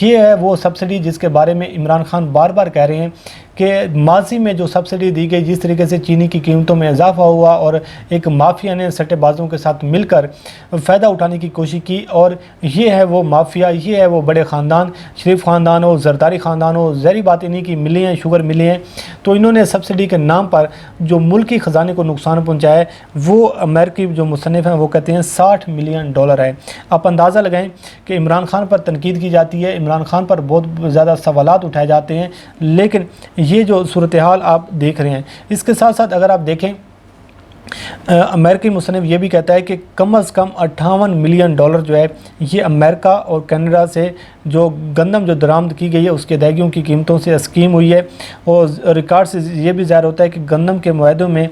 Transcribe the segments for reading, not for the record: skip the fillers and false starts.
یہ ہے وہ سبسڈی جس کے بارے میں عمران خان بار بار کہہ رہے ہیں کہ ماضی میں جو سبسڈی دی گئی، جس طریقے سے چینی کی قیمتوں میں اضافہ ہوا اور ایک مافیا نے سٹے بازوں کے ساتھ مل کر فائدہ اٹھانے کی کوشش کی، اور یہ ہے وہ مافیا، یہ ہے وہ بڑے خاندان، شریف خاندان ہو، زرداری خاندان ہو، ظاہری بات انہیں کی ملی ہیں، شوگر ملی ہیں، تو انہوں نے سبسڈی کے نام پر جو ملکی خزانے کو نقصان پہنچایا ہے، وہ امریکی جو مصنف ہیں وہ کہتے ہیں $60 ملین ہے۔ آپ اندازہ لگائیں کہ عمران خان پر تنقید کی جاتی ہے، عمران خان پر بہت زیادہ سوالات اٹھائے جاتے ہیں، لیکن یہ جو صورتحال آپ دیکھ رہے ہیں، اس کے ساتھ ساتھ اگر آپ دیکھیں امریکی مصنف یہ بھی کہتا ہے کہ کم از کم $58 ملین جو ہے یہ امریکہ اور کینیڈا سے جو گندم جو درآمد کی گئی ہے اس کے ادائیگیوں کی قیمتوں سے اسکیم ہوئی ہے، اور ریکارڈ سے یہ بھی ظاہر ہوتا ہے کہ گندم کے معاہدوں میں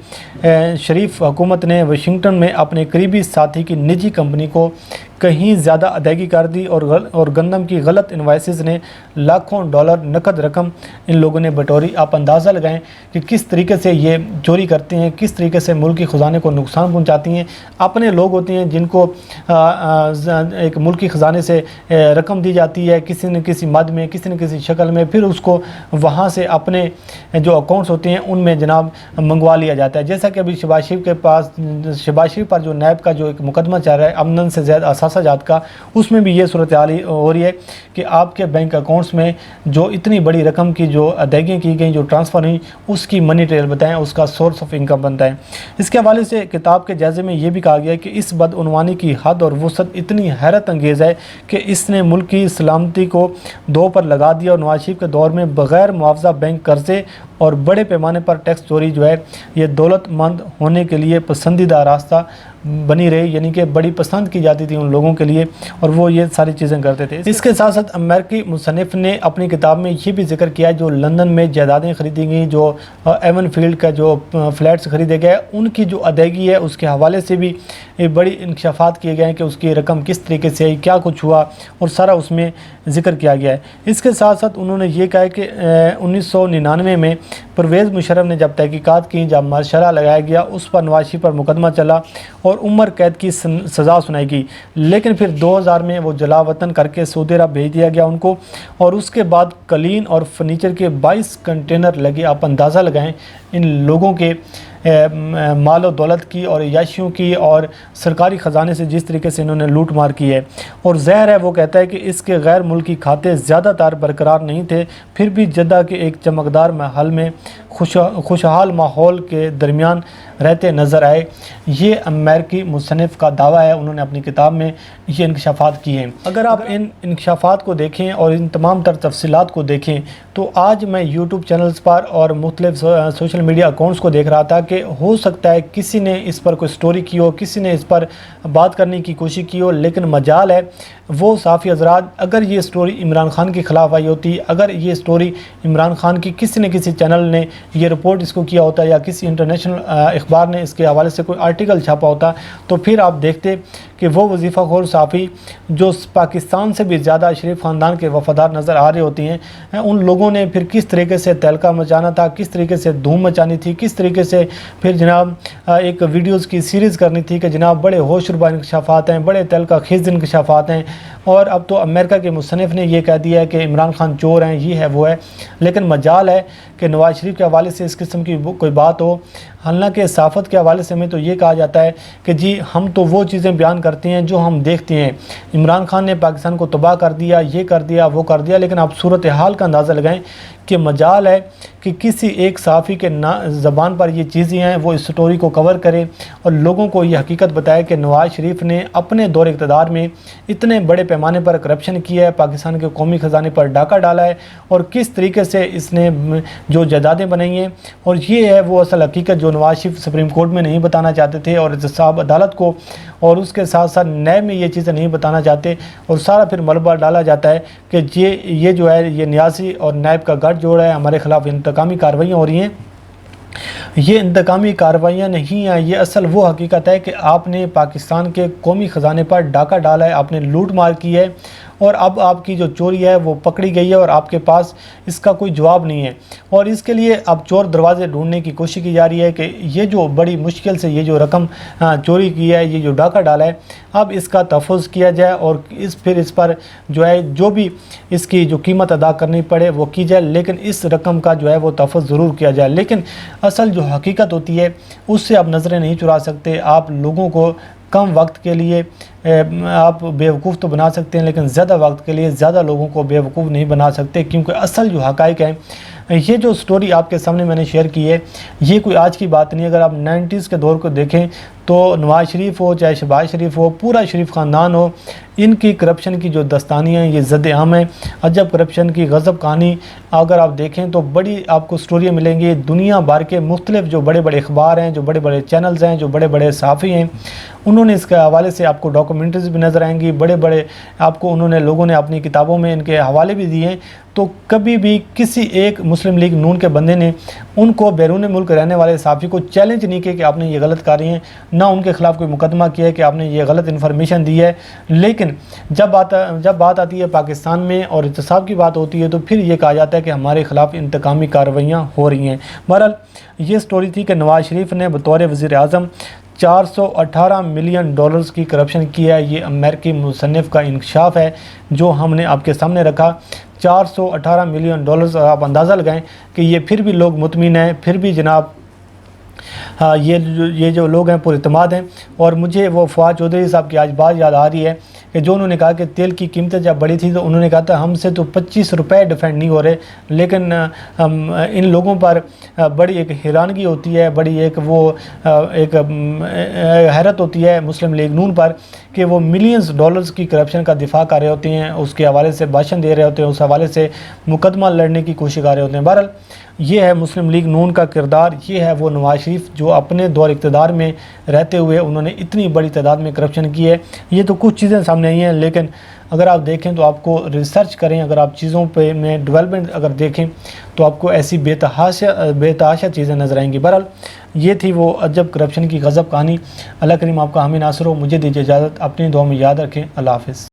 شریف حکومت نے واشنگٹن میں اپنے قریبی ساتھی کی نجی کمپنی کو کہیں زیادہ ادائیگی کر دی، اور گندم کی غلط انوائسز نے لاکھوں ڈالر نقد رقم ان لوگوں نے بٹوری۔ آپ اندازہ لگائیں کہ کس طریقے سے یہ چوری کرتے ہیں، کس طریقے سے ملکی خزانے کو نقصان پہنچاتی ہیں۔ اپنے لوگ ہوتے ہیں جن کو ایک ملکی خزانے سے رقم دی جاتی ہے کسی نہ کسی مد میں، کسی نہ کسی شکل میں، پھر اس کو وہاں سے اپنے جو اکاؤنٹس ہوتے ہیں ان میں جناب منگوا لیا جاتا ہے۔ جیسا کہ ابھی شہباز شریف کے پاس، شہباز شریف پر جو نیب کا جو ایک مقدمہ چل رہا ہے امن سے زیادہ اثاثہ جات کا، اس میں بھی یہ صورتحال ہو رہی ہے کہ آپ کے بینک اکاؤنٹس میں جو اتنی بڑی رقم کی جو ادائیگیاں کی گئیں، جو ٹرانسفر ہوئی، اس کی منی ٹریل بتائیں، اس کا سورس آف انکم بنتا ہے۔ اس کے حوالے سے کتاب کے جائزے میں یہ بھی کہا گیا ہے کہ اس بدعنوانی کی حد اور وسعت اتنی حیرت انگیز ہے کہ اس نے ملک کی سلامتی کو دو پر لگا دیا، اور نواز شریف کے دور میں بغیر معاوضہ بینک قرضے اور بڑے پیمانے پر ٹیکس چوری جو ہے یہ دولت مند ہونے کے لیے پسندیدہ راستہ بنی رہی، یعنی کہ بڑی پسند کی جاتی تھی ان لوگوں کے لیے، اور وہ یہ ساری چیزیں کرتے تھے۔ اس کے ساتھ ساتھ امریکی مصنف نے اپنی کتاب میں یہ بھی ذکر کیا ہے جو لندن میں جائیدادیں خریدی گئیں، جو ایون فیلڈ کا جو فلیٹس خریدے گئے، ان کی جو ادائیگی ہے اس کے حوالے سے بھی بڑی انکشافات کیے گئے ہیں کہ اس کی رقم کس طریقے سے آئی، کیا کچھ ہوا، اور سارا اس میں ذکر کیا گیا ہے۔ اس کے ساتھ ساتھ انہوں نے یہ کہا کہ 1999 میں پرویز مشرف نے جب تحقیقات کی، جب مارشرہ لگایا گیا، اس پر نواز شریف پر مقدمہ چلا اور عمر قید کی سزا سنائی گئی، لیکن پھر 2000 میں وہ جلا وطن کر کے سعودی عرب بھیج دیا گیا ان کو، اور اس کے بعد قلین اور فرنیچر کے 22 کنٹینر لگے۔ آپ اندازہ لگائیں ان لوگوں کے مال و دولت کی اور عیاشیوں کی اور سرکاری خزانے سے جس طریقے سے انہوں نے لوٹ مار کی ہے۔ اور ظاہر ہے وہ کہتا ہے کہ اس کے غیر ملکی کھاتے زیادہ تر برقرار نہیں تھے، پھر بھی جدہ کے ایک چمکدار محل میں خوشحال ماحول کے درمیان رہتے نظر آئے۔ یہ امریکی مصنف کا دعویٰ ہے، انہوں نے اپنی کتاب میں یہ انکشافات کی ہیں۔ اگر آپ ان انکشافات کو دیکھیں اور ان تمام تر تفصیلات کو دیکھیں تو آج میں یوٹیوب چینلز پر اور مختلف سوشل میڈیا اکاؤنٹس کو دیکھ رہا تھا کہ ہو سکتا ہے کسی نے اس پر کوئی سٹوری کی ہو، کسی نے اس پر بات کرنے کی کوشش کی ہو، لیکن مجال ہے وہ صحافی حضرات، اگر یہ سٹوری عمران خان کے خلاف آئی ہوتی، اگر یہ سٹوری عمران خان کی کسی نہ کسی چینل نے یہ رپورٹ اس کو کیا ہوتا یا کسی انٹرنیشنل اخبار نے اس کے حوالے سے کوئی آرٹیکل چھاپا ہوتا، تو پھر آپ دیکھتے کہ وہ وظیفہ خور صحافی جو پاکستان سے بھی زیادہ شریف خاندان کے وفادار نظر آ رہے ہوتی ہیں، ان لوگوں نے پھر کس طریقے سے تہلکہ مچانا تھا، کس طریقے سے دھوم مچانی تھی، کس طریقے سے پھر جناب ایک ویڈیوز کی سیریز کرنی تھی کہ جناب بڑے ہوش ربا انکشافات ہیں، بڑے تہلکہ خیز انکشافات ہیں، اور اب تو امریکہ کے مصنف نے یہ کہہ دیا ہے کہ عمران خان چور ہیں، یہ ہے وہ ہے۔ لیکن مجال ہے کہ نواز شریف کے حوالے سے اس قسم کی کوئی بات ہو، حالانکہ صحافت کے حوالے سے میں تو یہ کہا جاتا ہے کہ جی ہم تو وہ چیزیں بیان کرتے ہیں جو ہم دیکھتے ہیں۔ عمران خان نے پاکستان کو تباہ کر دیا، یہ کر دیا، وہ کر دیا، لیکن آپ صورتحال کا اندازہ لگائیں کہ مجال ہے کہ کسی ایک صحافی کے زبان پر یہ چیزیں ہیں، وہ اس سٹوری کو کور کرے اور لوگوں کو یہ حقیقت بتائے کہ نواز شریف نے اپنے دور اقتدار میں اتنے بڑے پیمانے پر کرپشن کیا ہے، پاکستان کے قومی خزانے پر ڈاکہ ڈالا ہے، اور کس طریقے سے اس نے جو جائیدادیں بنائی ہیں۔ اور یہ ہے وہ اصل حقیقت جو نواز شریف سپریم کورٹ میں نہیں بتانا چاہتے تھے، اور احتساب عدالت کو، اور اس کے ساتھ ساتھ نیب میں یہ چیزیں نہیں بتانا چاہتے، اور سارا پھر ملبہ ڈالا جاتا ہے کہ یہ جو ہے یہ نیازی اور نیب کا گٹھ جوڑ ہے، ہمارے خلاف انتقامی کارروائیاں ہو رہی ہیں۔ یہ انتقامی کارروائیاں نہیں ہیں، یہ اصل وہ حقیقت ہے کہ آپ نے پاکستان کے قومی خزانے پر ڈاکہ ڈالا ہے، آپ نے لوٹ مار کی ہے، اور اب آپ کی جو چوری ہے وہ پکڑی گئی ہے اور آپ کے پاس اس کا کوئی جواب نہیں ہے، اور اس کے لیے اب چور دروازے ڈھونڈنے کی کوشش کی جا رہی ہے کہ یہ جو بڑی مشکل سے یہ جو رقم چوری کی ہے، یہ جو ڈاکہ ڈالا ہے، اب اس کا تحفظ کیا جائے اور پھر اس پر جو ہے جو بھی اس کی جو قیمت ادا کرنی پڑے وہ کی جائے، لیکن اس رقم کا جو ہے وہ تحفظ ضرور کیا جائے۔ لیکن اصل جو حقیقت ہوتی ہے اس سے آپ نظریں نہیں چرا سکتے۔ آپ لوگوں کو کم وقت کے لیے آپ بیوقوف تو بنا سکتے ہیں، لیکن زیادہ وقت کے لیے زیادہ لوگوں کو بیوقوف نہیں بنا سکتے، کیونکہ اصل جو حقائق ہیں، یہ جو سٹوری آپ کے سامنے میں نے شیئر کی ہے، یہ کوئی آج کی بات نہیں۔ اگر آپ 90s کے دور کو دیکھیں تو نواز شریف ہو چاہے شہباز شریف ہو، پورا شریف خاندان ہو، ان کی کرپشن کی جو دستانیاں ہیں یہ زد عام ہیں۔ عجب کرپشن کی غضب کہانی اگر آپ دیکھیں تو بڑی آپ کو سٹوریاں ملیں گی۔ دنیا بھر کے مختلف جو بڑے بڑے اخبار ہیں، جو بڑے بڑے چینلز ہیں، جو بڑے بڑے صحافی ہیں، انہوں نے اس کے حوالے سے آپ کو ڈاکومنٹریز بھی نظر آئیں گی، بڑے بڑے آپ کو لوگوں نے اپنی کتابوں میں ان کے حوالے بھی دیے ہیں۔ تو کبھی بھی کسی ایک مسلم لیگ نون کے بندے نے ان کو بیرون ملک رہنے والے صحافی کو چیلنج نہیں کیا کہ آپ نے یہ غلط کر رہی ہیں، نہ ان کے خلاف کوئی مقدمہ کیا ہے کہ آپ نے یہ غلط انفارمیشن دی ہے۔ لیکن جب بات آتی ہے پاکستان میں اور احتساب کی بات ہوتی ہے تو پھر یہ کہا جاتا ہے کہ ہمارے خلاف انتقامی کارروائیاں ہو رہی ہیں۔ بہرحال یہ سٹوری تھی کہ نواز شریف نے بطور وزیر اعظم 418 ملین ڈالرز کی کرپشن کی ہے۔ یہ امریکی مصنف کا انکشاف ہے جو ہم نے آپ کے سامنے رکھا۔ 418 ملین ڈالرز، آپ اندازہ لگائیں کہ یہ پھر بھی لوگ مطمئن ہیں، پھر بھی جناب یہ جو لوگ ہیں پر اعتماد ہیں۔ اور مجھے وہ فواد چودھری صاحب کی آج بات یاد آ رہی ہے کہ جو انہوں نے کہا کہ تیل کی قیمتیں جب بڑی تھی تو انہوں نے کہا تھا ہم سے تو 25 روپے ڈیفینڈ نہیں ہو رہے، لیکن ان لوگوں پر بڑی ایک حیرانگی ہوتی ہے، بڑی ایک حیرت ہوتی ہے مسلم لیگ نون پر کہ وہ ملینز ڈالرز کی کرپشن کا دفاع کر رہے ہوتے ہیں، اس کے حوالے سے بھاشن دے رہے ہوتے ہیں، اس حوالے سے مقدمہ لڑنے کی کوشش کر رہے ہوتے ہیں۔ بہرحال یہ ہے مسلم لیگ نون کا کردار، یہ ہے وہ نواز شریف جو اپنے دور اقتدار میں رہتے ہوئے انہوں نے اتنی بڑی تعداد میں کرپشن کی ہے۔ یہ تو کچھ چیزیں سامنے آئی ہیں، لیکن اگر آپ دیکھیں تو آپ کو ریسرچ کریں، اگر آپ چیزوں پہ میں ڈیولپمنٹ اگر دیکھیں تو آپ کو ایسی بے تحاشا چیزیں نظر آئیں گی۔ بہرحال یہ تھی وہ عجب کرپشن کی غضب کہانی۔ اللہ کریم آپ کا حامی ناصر ہو۔ مجھے دیجیے اجازت، اپنی دعا میں یاد رکھیں۔ اللہ حافظ۔